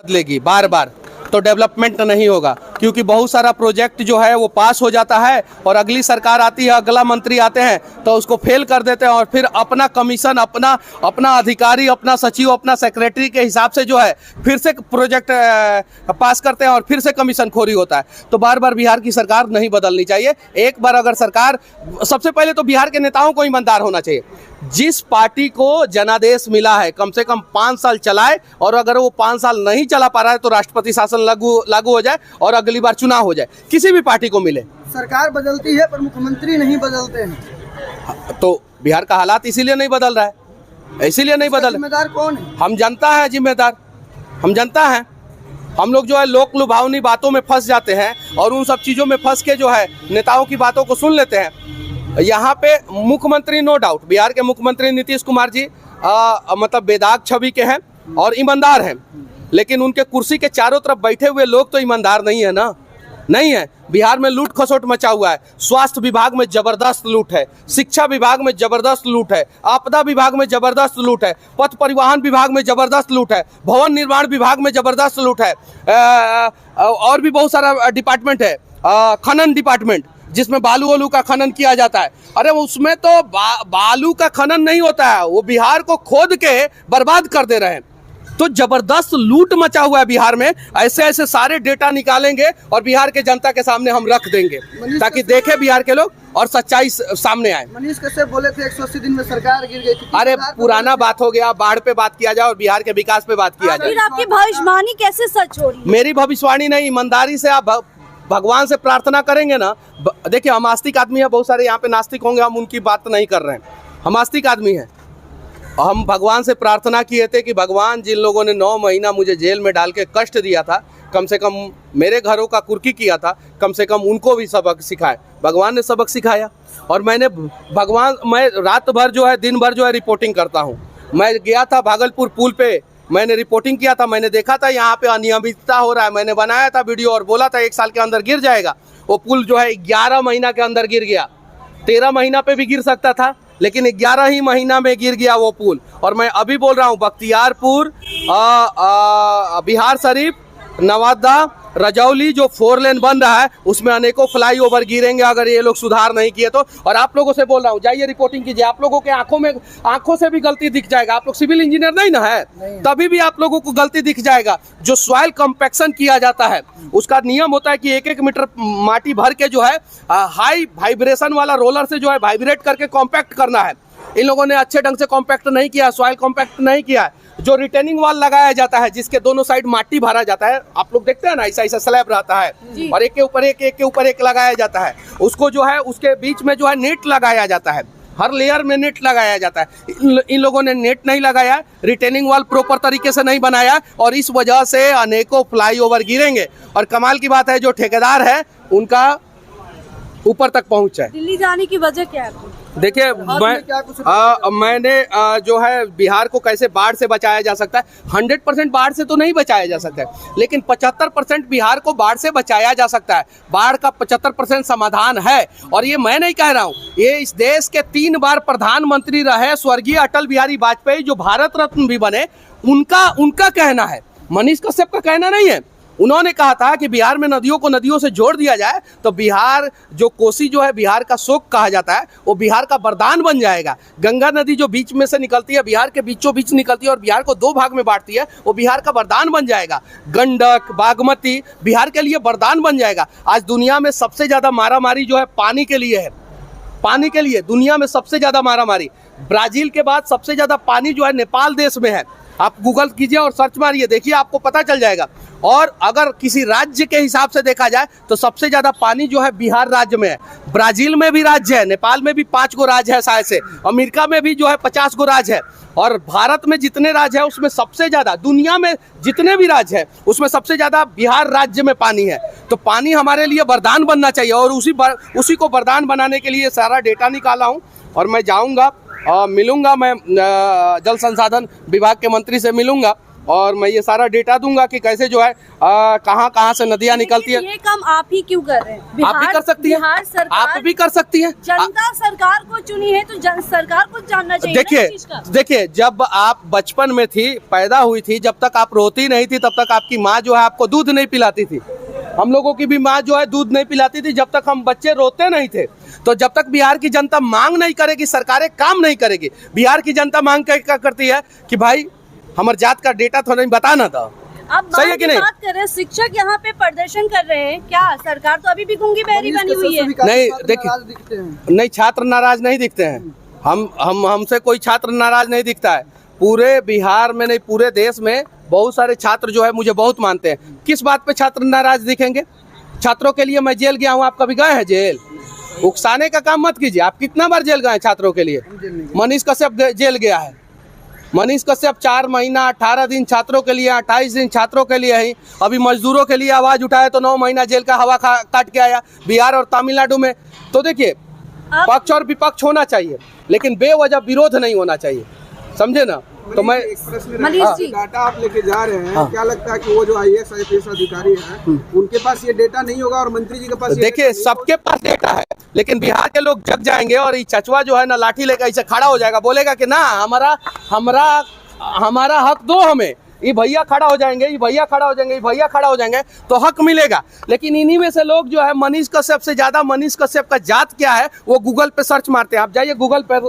बदलेगी बार बार तो डेवलपमेंट नहीं होगा, क्योंकि बहुत सारा प्रोजेक्ट जो है वो पास हो जाता है और अगली सरकार आती है, अगला मंत्री आते हैं तो उसको फेल कर देते हैं और फिर अपना कमीशन, अपना अधिकारी, अपना सचिव, अपना सेक्रेटरी के हिसाब से जो है फिर से प्रोजेक्ट पास करते हैं और फिर से कमीशन खोरी होता है। तो बार बार बिहार की सरकार नहीं बदलनी चाहिए। एक बार अगर सरकार, सबसे पहले तो बिहार के नेताओं को ईमानदार होना चाहिए। जिस पार्टी को जनादेश मिला है कम से कम 5 साल चलाए, और अगर वो 5 साल नहीं चला पा रहा है तो राष्ट्रपति शासन लागू हो जाए और अगली बार चुनाव हो जाए, किसी भी पार्टी को मिले। सरकार बदलती है पर मुख्यमंत्री नहीं बदलते हैं, तो बिहार का हालात इसीलिए नहीं बदल रहा है, इसीलिए नहीं बदल। जिम्मेदार कौन है? हम जनता है जिम्मेदार, हम जनता है। हम लोग जो है लोक लुभावनी बातों में फंस जाते हैं और उन सब चीज़ों में फंस के जो है नेताओं की बातों को सुन लेते हैं। यहाँ पे मुख्यमंत्री नो डाउट, बिहार के मुख्यमंत्री नीतीश कुमार जी मतलब बेदाग छवि के हैं और ईमानदार हैं, लेकिन उनके कुर्सी के चारों तरफ बैठे हुए लोग तो ईमानदार नहीं है ना, नहीं है। बिहार में लूट खसोट मचा हुआ है, स्वास्थ्य विभाग में जबरदस्त लूट है, शिक्षा विभाग में जबरदस्त लूट है, आपदा विभाग में जबरदस्त लूट है, पथ परिवहन विभाग में जबरदस्त लूट है, भवन निर्माण विभाग में जबरदस्त लूट है, और भी बहुत सारा डिपार्टमेंट है, खनन डिपार्टमेंट जिसमें बालू वालू का खनन किया जाता है। अरे उसमें तो बालू का खनन नहीं होता है, वो बिहार को खोद के बर्बाद कर दे रहे हैं। तो जबरदस्त लूट मचा हुआ है बिहार में। ऐसे ऐसे सारे डेटा निकालेंगे और बिहार के जनता के सामने हम रख देंगे ताकि देखे बिहार के लोग और सच्चाई सामने आए। मनीष कश्यप बोले थे 180 दिन में सरकार गिर गई थी। अरे पुराना बात हो गया, बाढ़ पे बात किया जाए और बिहार के विकास पे बात किया जाए। फिर आपकी भविष्यवाणी कैसे सच हो रही है? मेरी भविष्यवाणी नहीं, ईमानदारी से आप भगवान से प्रार्थना करेंगे ना। देखिए हम आस्तिक आदमी है, बहुत सारे यहाँ पे नास्तिक होंगे, हम उनकी बात नहीं कर रहे हैं। हम आस्तिक आदमी हैं। हम भगवान से प्रार्थना किए थे कि भगवान जिन लोगों ने 9 महीना मुझे जेल में डाल के कष्ट दिया था, कम से कम मेरे घरों का कुर्की किया था, कम से कम उनको भी सबक सिखाए। भगवान ने सबक सिखाया और मैं रात भर जो है, दिन भर जो है रिपोर्टिंग करता हूँ। मैं गया था भागलपुर पुल पे, मैंने रिपोर्टिंग किया था, मैंने देखा था यहाँ पे अनियमितता हो रहा है, मैंने बनाया था वीडियो और बोला था 1 साल के अंदर गिर जाएगा। वो पुल जो है 11 महीना के अंदर गिर गया। 13 महीना पे भी गिर सकता था, लेकिन 11 ही महीना में गिर गया वो पुल। और मैं अभी बोल रहा हूँ बख्तियारपुर, बिहार शरीफ, नवादा, रजौली जो 4 लेन बन रहा है उसमें अनेकों फ्लाईओवर गिरेंगे अगर ये लोग सुधार नहीं किए तो। और आप लोगों से बोल रहा हूँ, जाइए रिपोर्टिंग कीजिए। आप लोगों के आंखों से भी गलती दिख जाएगा। आप लोग सिविल इंजीनियर नहीं ना है, तभी भी आप लोगों को गलती दिख जाएगा। जो सॉइल कंपैक्शन किया जाता है उसका नियम होता है कि 1-1 मीटर माटी भर के जो है हाई वाइब्रेशन वाला रोलर से जो है वाइब्रेट करके कॉम्पैक्ट करना है। इन लोगों ने अच्छे ढंग से कॉम्पैक्ट नहीं किया, सॉइल कॉम्पैक्ट नहीं किया। जो रिटेनिंग वॉल लगाया जाता है जिसके दोनों साइड माटी भरा जाता है, आप लोग देखते हैं ना, ऐसा स्लैब रहता है और एक के ऊपर एक लगाया जाता है। उसको जो है उसके बीच में जो है नेट लगाया जाता है, हर लेयर में नेट लगाया जाता है। इन लोगों ने नेट नहीं लगाया, रिटेनिंग वॉल प्रॉपर तरीके से नहीं बनाया और इस वजह से अनेकों फ्लाईओवर गिरेंगे। और कमाल की बात है जो ठेकेदार है उनका ऊपर तक पहुंच है। दिल्ली जाने की वजह क्या है? देखिए मैंने जो है बिहार को कैसे बाढ़ से बचाया जा सकता है, 100% बाढ़ से तो नहीं बचाया जा सकता है, लेकिन 75% बिहार को बाढ़ से बचाया जा सकता है। बाढ़ का 75% समाधान है। और ये मैं नहीं कह रहा हूँ, ये इस देश के 3 बार प्रधानमंत्री रहे स्वर्गीय अटल बिहारी वाजपेयी जो भारत रत्न भी बने, उनका कहना है, मनीष कश्यप का कहना नहीं है। उन्होंने कहा था कि बिहार में नदियों को नदियों से जोड़ दिया जाए तो बिहार जो कोसी जो है बिहार का शोक कहा जाता है, वो बिहार का वरदान बन जाएगा। गंगा नदी जो बीच में से निकलती है, बिहार के बीचों बीच निकलती है और बिहार को 2 भाग में बांटती है, वो बिहार का वरदान बन जाएगा। गंडक, बागमती बिहार के लिए वरदान बन जाएगा। आज दुनिया में सबसे ज़्यादा मारामारी जो है पानी के लिए है, पानी के लिए दुनिया में सबसे ज़्यादा मारामारी। ब्राज़ील के बाद सबसे ज़्यादा पानी जो है नेपाल देश में है। आप गूगल कीजिए और सर्च मारिए, देखिए आपको पता चल जाएगा। और अगर किसी राज्य के हिसाब से देखा जाए तो सबसे ज़्यादा पानी जो है बिहार राज्य में है। ब्राज़ील में भी राज्य है, नेपाल में भी 5 गो राज्य है शायद से, अमेरिका में भी जो है 50 गो राज्य है। और भारत में जितने राज्य है उसमें सबसे ज़्यादा, दुनिया में जितने भी राज्य है उसमें सबसे ज़्यादा बिहार राज्य में पानी है। तो पानी हमारे लिए वरदान बनना चाहिए और उसी को वरदान बनाने के लिए सारा डेटा निकाला हूँ और मैं जाऊँगा मिलूंगा, मैं जल संसाधन विभाग के मंत्री से मिलूंगा और मैं ये सारा डेटा दूंगा कि कैसे जो है कहाँ कहाँ से नदियाँ निकलती है। ये काम आप ही क्यों कर रहे हैं? आप भी कर सकती हैं, बिहार सरकार आप भी कर सकती हैं। जनता सरकार को चुनी है तो सरकार को जानना चाहिए ना इस चीज का। देखिए जब आप बचपन में थी, पैदा हुई थी, जब तक आप रोती नहीं थी तब तक आपकी माँ जो है आपको दूध नहीं पिलाती थी। हम लोगों की भी माँ जो है दूध नहीं पिलाती थी जब तक हम बच्चे रोते नहीं थे। तो जब तक बिहार की जनता मांग नहीं करेगी, सरकारें काम नहीं करेगी। बिहार की जनता मांग क्या करती है कि भाई हमारे जात का डेटा थोड़ा नहीं बताना था। अब सही है कि नहीं? बात कर रहे हैं, शिक्षक यहाँ पे प्रदर्शन कर रहे हैं, क्या सरकार तो अभी भी गूंगी बहरी बनी हुई है? नहीं देखिए, नहीं छात्र नाराज नहीं दिखते हैं। हमसे कोई छात्र नाराज नहीं दिखता है। पूरे बिहार में नहीं, पूरे देश में बहुत सारे छात्र जो है मुझे बहुत मानते हैं। किस बात पे छात्र नाराज दिखेंगे? छात्रों के लिए मैं जेल गया हूँ, आप कभी गए हैं जेल? उकसाने का काम मत कीजिए। आप कितना बार जेल गए छात्रों के लिए? मनीष कश्यप जेल गया है। मनीष कश्यप 4 महीना 18 दिन छात्रों के लिए, 28 दिन छात्रों के लिए ही। अभी मजदूरों के लिए आवाज उठाया तो 9 महीना जेल का हवा काट के आया बिहार और तमिलनाडु में। तो देखिए पक्ष और विपक्ष होना चाहिए लेकिन बेवजह विरोध नहीं होना चाहिए, समझे ना? तो मैं मनीष जी, डाटा आप लेके जा रहे हैं, क्या लगता है कि वो जो IAS IPS अधिकारी हैं उनके पास ये डेटा नहीं होगा और मंत्री जी के पास? देखिए सबके पास डेटा है लेकिन बिहार के लोग जग जाएंगे और ये चचवा जो है ना लाठी लेकर ऐसे खड़ा हो जाएगा, बोलेगा कि ना हमारा हक दो हमें। ये भैया खड़ा हो जाएंगे, ये भैया खड़ा हो जाएंगे, ये भैया खड़ा हो जाएंगे तो हक मिलेगा। लेकिन इन्हीं में से लोग जो है मनीष कश्यप से ज्यादा मनीष कश्यप का जात क्या है वो गूगल पे सर्च मारते हैं। आप जाइए गूगल पे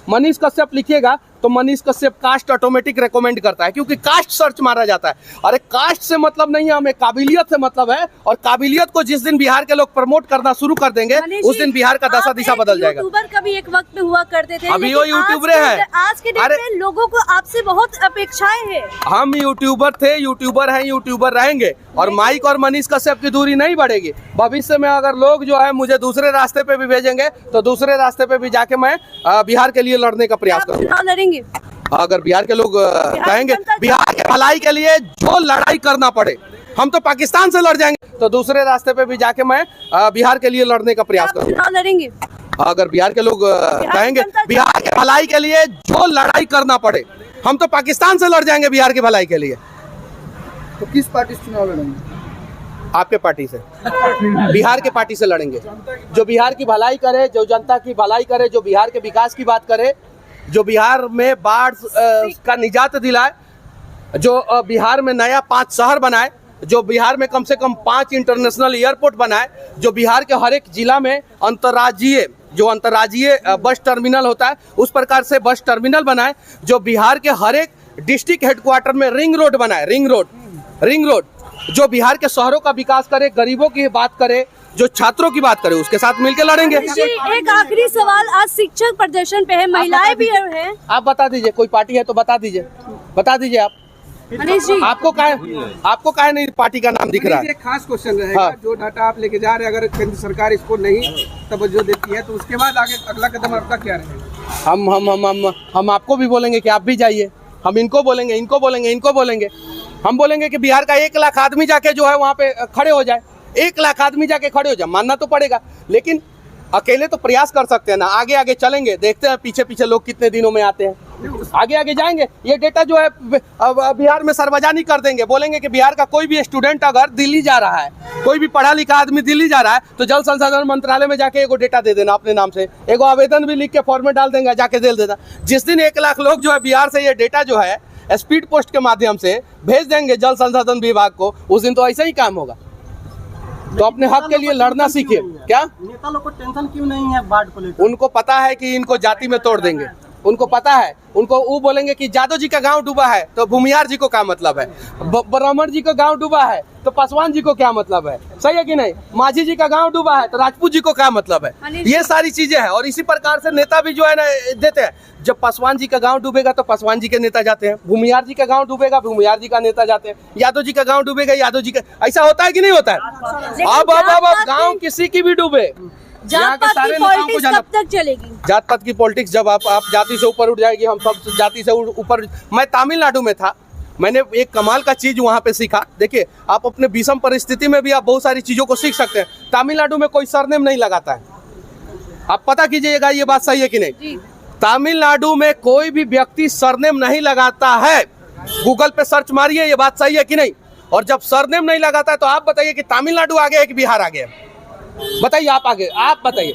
मनीष कश्यप लिखिएगा तो Manish Kashyap caste automatic recommend करता है, क्योंकि कास्ट सर्च मारा जाता है। अरे कास्ट से मतलब नहीं है हमें, काबिलियत से मतलब है। और काबिलियत को जिस दिन बिहार के लोग प्रमोट करना शुरू कर देंगे उस दिन बिहार का दशा दिशा बदल जाएगा। यूट्यूबर कभी एक वक्त में हुआ करते थे, अभी वो यूट्यूबर है। आज के डेट में लोगों को आपसे बहुत अपेक्षाएं हैं। हम यूट्यूबर थे, यूट्यूबर हैं, यूट्यूबर रहेंगे और माइक और मनीष कश्यप की दूरी नहीं बढ़ेगी। भविष्य में अगर लोग जो है मुझे दूसरे रास्ते पे भी भेजेंगे तो दूसरे रास्ते पे भी जाके मैं बिहार के लिए लड़ने का प्रयास करूंगा। अगर बिहार के लोग कहेंगे बिहार के भलाई के लिए जो लड़ाई करना पड़े, हम तो पाकिस्तान से लड़ जाएंगे तो दूसरे रास्ते पे भी जाके मैं बिहार के लिए लड़ने का प्रयास करूंगा। अगर बिहार के लोग कहेंगे बिहार के भलाई के लिए जो लड़ाई करना पड़े, हम तो पाकिस्तान से लड़ जाएंगे बिहार की भलाई के लिए। तो किस पार्टी से चुनाव लड़ेंगे? आपके पार्टी से, बिहार के पार्टी से लड़ेंगे। जो बिहार की भलाई करे, जो जनता की भलाई करे, जो बिहार के विकास की बात करे, जो बिहार में बाढ़ का निजात दिलाए, जो बिहार में नया 5 शहर बनाए, जो बिहार में कम से कम 5 इंटरनेशनल एयरपोर्ट बनाए, जो बिहार के हर एक जिला में अंतर्राज्यीय बस टर्मिनल होता है उस प्रकार से बस टर्मिनल बनाए, जो बिहार के हर एक डिस्ट्रिक्ट हेडक्वार्टर में रिंग रोड बनाए, रिंग रोड, जो बिहार के शहरों का विकास करे, गरीबों की बात करे, जो छात्रों की बात करे, उसके साथ मिलकर लड़ेंगे। एक आखिरी सवाल, आज शिक्षक प्रदर्शन पे है, महिलाएं भी है, आप बता दीजिए कोई पार्टी है तो बता दीजिए आप। मनीष जी, आपको काहे नहीं पार्टी का नाम दिख रहा है? एक खास क्वेश्चन रहेगा। हाँ। जो डाटा आप लेके जा रहे हैं, अगर केंद्र सरकार इसको नहीं तवज्जो देती है तो उसके बाद आगे अगला कदम आपका क्या रहेगा? हम आपको भी बोलेंगे कि आप भी जाइए। हम इनको बोलेंगे, हम बोलेंगे कि बिहार का 1 लाख आदमी जाके जो है वहाँ पे खड़े हो जाए। 1 लाख आदमी जाके खड़े हो जाए, मानना तो पड़ेगा। लेकिन अकेले तो प्रयास कर सकते हैं ना, आगे चलेंगे, देखते हैं पीछे लोग कितने दिनों में आते हैं, आगे जाएंगे। ये डेटा जो है बिहार में सार्वजनिक कर देंगे, बोलेंगे कि बिहार का कोई भी स्टूडेंट अगर दिल्ली जा रहा है, कोई भी पढ़ा लिखा आदमी दिल्ली जा रहा है तो जल संसाधन मंत्रालय में जाके एगो डेटा दे देना अपने नाम से, एगो आवेदन भी लिख के फॉर्मेट डाल देंगे, जाके दे देना। जिस दिन 1 लाख लोग जो है बिहार से ये डेटा जो है स्पीड पोस्ट के माध्यम से भेज देंगे जल संसाधन विभाग को, उस दिन तो ऐसा ही काम होगा। तो अपने हक के लिए लड़ना सीखिए। क्या नेता लोग को टेंशन क्यों नहीं है बाढ़ को लेकर? उनको पता है कि इनको जाति में तोड़ देंगे, उनको पता है। उनको वो बोलेंगे कि जादव जी का गांव डूबा है तो भूमियार जी को क्या मतलब है, ब्राह्मण जी का गांव डूबा है तो पासवान जी को क्या मतलब है, सही है कि नहीं? माझी जी का गांव डूबा है तो राजपूत जी को क्या मतलब है? ये सारी चीजें हैं। और इसी प्रकार से नेता भी जो है ना देते हैं। जब पासवान जी का गांव डूबेगा तो पासवान जी के नेता जाते हैं, भूमियार जी का गांव डूबेगा भूमियार जी का नेता जाते हैं, यादव जी का गांव डूबेगा यादव जी का। ऐसा होता है कि नहीं होता है? अब गाँव किसी की भी डूबे, जात पात की पॉलिटिक्स कब तक चलेगी? जात पात की पॉलिटिक्स जब आप जाति से ऊपर उठ जाएगी, हम सब जाति से ऊपर। मैं तमिलनाडु में था, मैंने एक कमाल का चीज वहाँ पे सीखा। देखिए आप अपने विषम परिस्थिति में भी आप बहुत सारी चीजों को सीख सकते हैं। तमिलनाडु में कोई सरनेम नहीं लगाता है, आप पता कीजिएगा ये बात सही है कि नहीं? तमिलनाडु में कोई भी व्यक्ति सरनेम नहीं लगाता है। गूगल पे सर्च मारिए, ये बात सही है कि नहीं? और जब सरनेम नहीं लगाता है तो आप बताइए कि तमिलनाडु आगे है कि बिहार आगे है? बताइए, आप आगे, आप बताइए।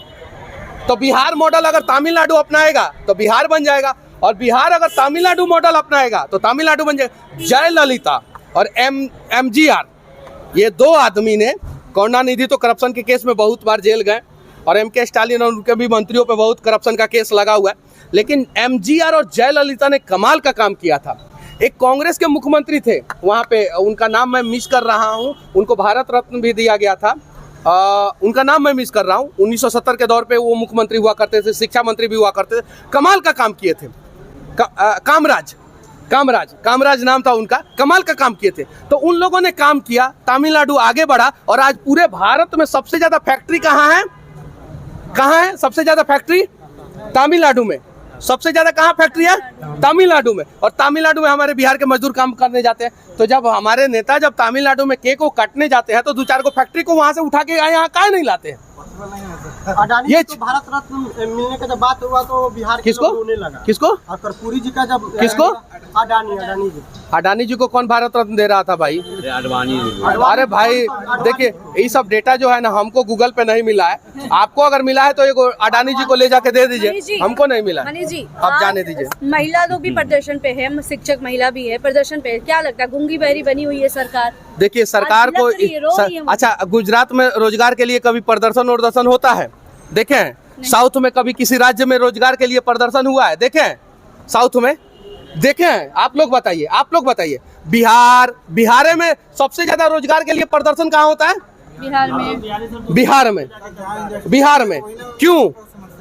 तो बिहार मॉडल अगर तमिलनाडु अपनाएगा तो बिहार बन जाएगा, और बिहार अगर तमिलनाडु मॉडल अपनाएगा तो तमिलनाडु बन जाएगा। जयललिता और MGR, ये दो आदमी ने, करुणानिधि तो करप्शन के केस में बहुत बार जेल गए, और MK स्टालिन और उनके भी मंत्रियों पे बहुत करप्शन का केस लगा हुआ है, लेकिन MGR और जयललिता ने कमाल का काम किया था। एक कांग्रेस के मुख्यमंत्री थे वहाँ पे, उनका नाम मैं मिस कर रहा हूँ, उनको भारत रत्न भी दिया गया था, उनका नाम मैं मिस कर रहा हूँ। 1970 के दौर पे वो मुख्यमंत्री हुआ करते थे, शिक्षा मंत्री भी हुआ करते थे, कमाल का काम किए थे। कामराज नाम था उनका, कमाल का काम किए थे। तो उन लोगों ने काम किया, तमिलनाडु आगे बढ़ा, और आज पूरे भारत में सबसे ज्यादा फैक्ट्री कहाँ है? कहाँ है सबसे ज्यादा फैक्ट्री? तमिलनाडु में। सबसे ज्यादा कहाँ फैक्ट्री है? तमिलनाडु में। और तमिलनाडु में हमारे बिहार के मजदूर काम करने जाते हैं। तो जब हमारे नेता जब तमिलनाडु में केक को काटने जाते हैं तो दो चार को फैक्ट्री को वहां से उठा के यहाँ काहे नहीं लाते हैं? अडानी ये तो भारत रत्न मिलने का जब बात हुआ तो बिहार के लोग रोने लगा। किसको? और कर्पूरी जी का जब किसको? अडानी जी को कौन भारत रत्न दे रहा था भाई? अरे भाई देखिए, ये सब डेटा जो है ना हमको गूगल पे नहीं मिला है। आपको अगर मिला है तो एक अडानी जी को ले जाके दे दीजिए, हमको नहीं मिला। मनीष जी, आप जाने दीजिए। महिला लोग भी प्रदर्शन पे है, शिक्षक महिला भी है प्रदर्शन पे, क्या लगता है गूंगी बहरी बनी हुई है सरकार? देखिए सरकार को अच्छा, गुजरात में रोजगार के लिए कभी प्रदर्शन वरदर्शन होता है? देखें साउथ में कभी किसी राज्य में रोजगार के लिए प्रदर्शन हुआ है? देखें साउथ में, देखें? आप लोग बताइए। बिहार में सबसे ज्यादा रोजगार के लिए प्रदर्शन कहाँ होता है? बिहार में। क्यों?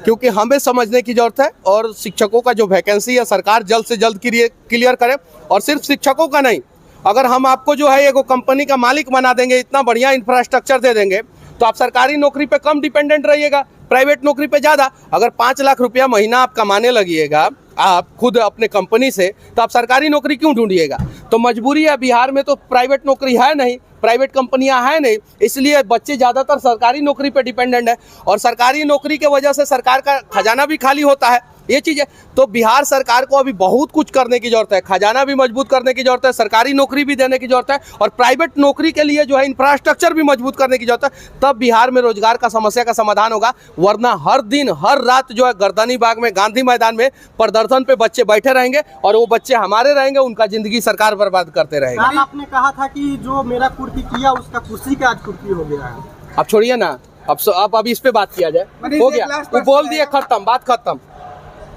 क्योंकि हमें समझने की जरूरत है, और शिक्षकों का जो वैकेंसी है सरकार जल्द से जल्द क्लियर करे। और सिर्फ शिक्षकों का नहीं, अगर हम आपको जो है एगो कंपनी का मालिक बना देंगे, इतना बढ़िया इंफ्रास्ट्रक्चर दे देंगे, तो आप सरकारी नौकरी पे कम डिपेंडेंट रहिएगा, प्राइवेट नौकरी पे ज्यादा। अगर 5 लाख रुपया महीना आप कमाने लगिएगा आप खुद अपने कंपनी से, तो आप सरकारी नौकरी क्यों ढूंढिएगा? तो मजबूरी है, बिहार में तो प्राइवेट नौकरी है नहीं, प्राइवेट कंपनियां है नहीं, इसलिए बच्चे ज्यादातर सरकारी नौकरी पे डिपेंडेंट है, और सरकारी नौकरी के वजह से सरकार का खजाना भी खाली होता है। ये चीज है। तो बिहार सरकार को अभी बहुत कुछ करने की जरूरत है, खजाना भी मजबूत करने की जरूरत है, सरकारी नौकरी भी देने की जरूरत है, और प्राइवेट नौकरी के लिए जो है इंफ्रास्ट्रक्चर भी मजबूत करने की जरूरत है। तब बिहार में रोजगार का समस्या का समाधान होगा। वरना हर दिन हर रात जो है गर्दनी बाग में, गांधी मैदान में प्रदर्शन पे बच्चे बैठे रहेंगे, और वो बच्चे हमारे रहेंगे, उनका जिंदगी सरकार बर्बाद करते रहेगी। आपने कहा था कि जो मेरा कुर्ती किया उसका कुर्सी का आज कुर्ती हो गया है। अब छोड़िए ना, अब इस पे बात किया जाए, हो गया, वो बोल दिए, खत्म, बात खत्म।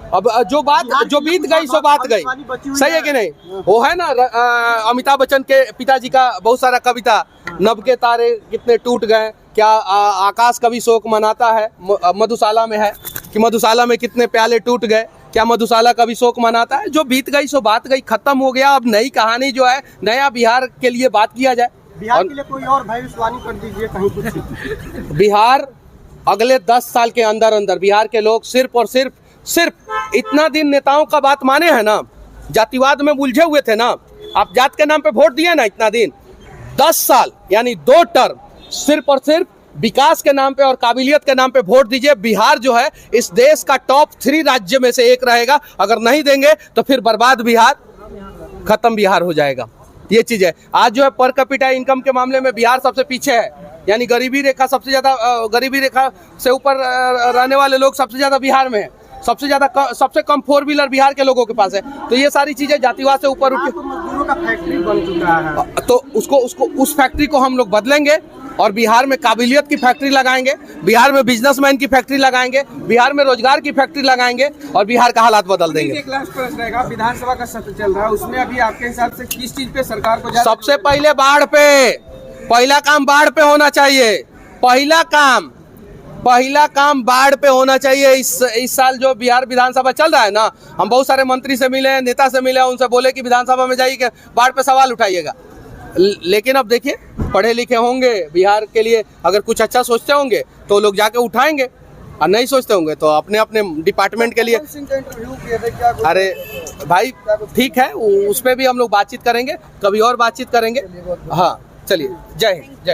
अब जो बीत गई सो बात गई, सही है कि नहीं? वो है ना अमिताभ बच्चन के पिताजी का बहुत सारा कविता, नभ के तारे कितने टूट गए, क्या आकाश कभी शोक मनाता है, मधुशाला में है कि मधुशाला में कितने प्याले टूट गए, क्या मधुशाला कभी शोक मनाता है? जो बीत गई सो बात गई, खत्म हो गया। अब नई कहानी जो है, नया बिहार के लिए बात किया जाए। बिहार के लिए कोई और भविष्यवाणी कर दीजिए कहीं कुछ। बिहार अगले 10 साल के अंदर बिहार के लोग सिर्फ और सिर्फ इतना दिन नेताओं का बात माने हैं ना, जातिवाद में उलझे हुए थे ना, आप जात के नाम पे वोट दिए ना इतना दिन, 10 साल यानी 2 टर्म सिर्फ और सिर्फ विकास के नाम पे और काबिलियत के नाम पे वोट दीजिए। बिहार जो है इस देश का टॉप 3 राज्य में से एक रहेगा। अगर नहीं देंगे तो फिर बर्बाद बिहार, खत्म बिहार हो जाएगा। ये चीज है। आज जो है पर कैपिटा इनकम के मामले में बिहार सबसे पीछे है, यानी गरीबी रेखा सबसे ज्यादा, गरीबी रेखा से ऊपर रहने वाले लोग सबसे ज्यादा बिहार में है। सबसे कम 4 व्हीलर बिहार के लोगों के पास है। तो ये सारी चीजें जातिवाद से ऊपर उठ, तो मजदूरों का फैक्ट्री बन चुका है, तो उस फैक्ट्री को हम लोग बदलेंगे, और बिहार में काबिलियत की फैक्ट्री लगाएंगे, बिहार में बिजनेसमैन की फैक्ट्री लगाएंगे, बिहार में रोजगार की फैक्ट्री लगाएंगे, और बिहार का हालात बदल देंगे। एक लास्ट प्रश्न रहेगा, विधानसभा का सत्र चल रहा है, उसमें अभी आपके हिसाब से किस चीज पे सरकार को सबसे पहले बाढ़ पे, पहला काम बाढ़ पे होना चाहिए। पहला काम बाढ़ पे होना चाहिए। इस साल जो बिहार विधानसभा चल रहा है ना, हम बहुत सारे मंत्री से मिले, नेता से मिले, उनसे बोले कि विधानसभा में जाइए बाढ़ पे सवाल उठाइएगा। लेकिन अब देखिए, पढ़े लिखे होंगे, बिहार के लिए अगर कुछ अच्छा सोचते होंगे तो लोग जाके उठाएंगे, और नहीं सोचते होंगे तो अपने अपने डिपार्टमेंट के लिए। अरे भाई ठीक है, उस पर भी हम लोग बातचीत करेंगे, कभी और बातचीत करेंगे। हाँ चलिए, जय हिंद, जय।